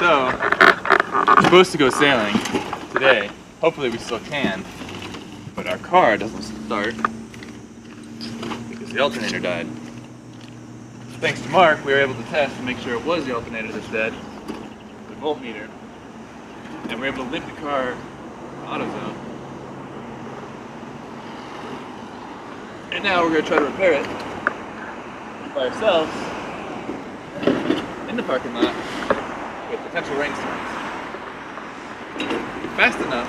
So, we're supposed to go sailing today. Hopefully we still can. But our car doesn't start because the alternator died. Thanks to Mark, we were able to test to make sure it was the alternator that's dead, the voltmeter, and we were able to link the car to AutoZone. And now we're going to try to repair it by ourselves in the parking lot with potential rainstorms. Fast enough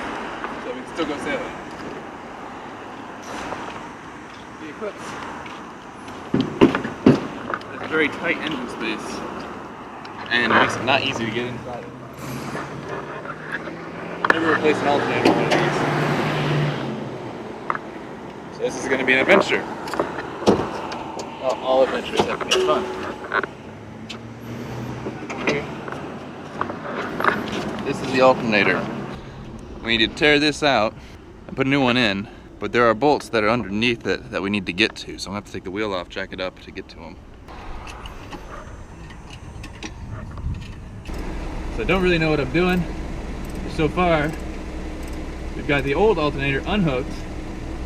so we can still go sailing. The Eclipse has a very tight engine space and it makes it not easy to get inside it. Never replace an alternator on one of these. So this is going to be an adventure. Well, all adventures have to be fun. This is the alternator. We need to tear this out and put a new one in, but there are bolts that are underneath it that we need to get to, so I'm gonna have to take the wheel off, jack it up to get to them. So I don't really know what I'm doing. So far, we've got the old alternator unhooked,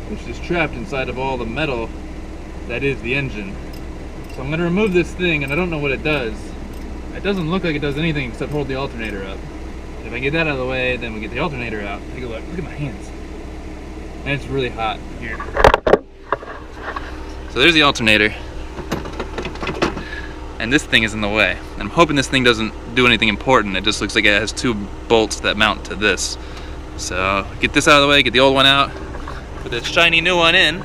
which is trapped inside of all the metal that is the engine. So I'm gonna remove this thing, and I don't know what it does. It doesn't look like it does anything except hold the alternator up. If I get that out of the way, then we get the alternator out. Take a look. Look at my hands. And it's really hot here. So there's the alternator. And this thing is in the way. And I'm hoping this thing doesn't do anything important. It just looks like it has two bolts that mount to this. So get this out of the way, get the old one out, put this shiny new one in, and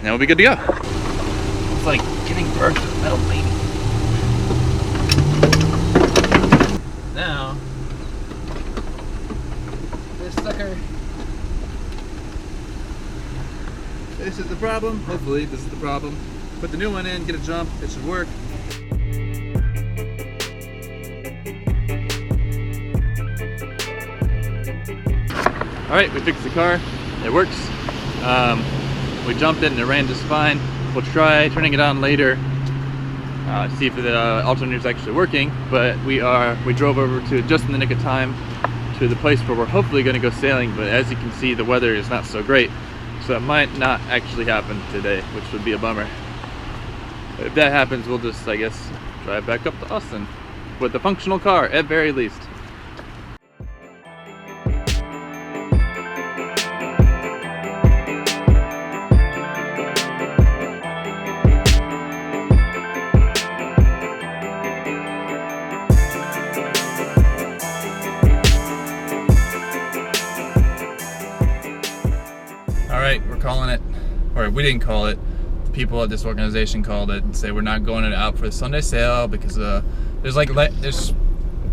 then we'll be good to go. It's like giving birth to a metal baby. Now, this sucker, this is the problem. Hopefully this is the problem. Put the new one in, get a jump, it should work. Alright, we fixed the car, it works. We jumped it and it ran just fine. We'll try turning it on later. See if the alternator is actually working, but we drove over to just in the nick of time to the place where we're hopefully going to go sailing, but as you can see the weather is not so great, so it might not actually happen today, which would be a bummer. But if that happens, we'll just, I guess, drive back up to Austin with a functional car at very least. Alright, we're calling it, or we didn't call it, the people at this organization called it and say we're not going out for the Sunday sale because there's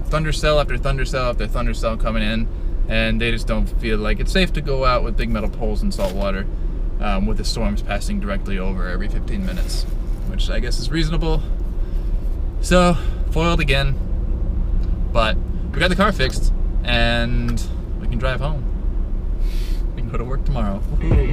thunder cell after thunder cell after thunder cell coming in, and they just don't feel like it's safe to go out with big metal poles in salt water with the storms passing directly over every 15 minutes, which I guess is reasonable. So, foiled again, but we got the car fixed and we can drive home. We can go to work tomorrow. Woo-hoo.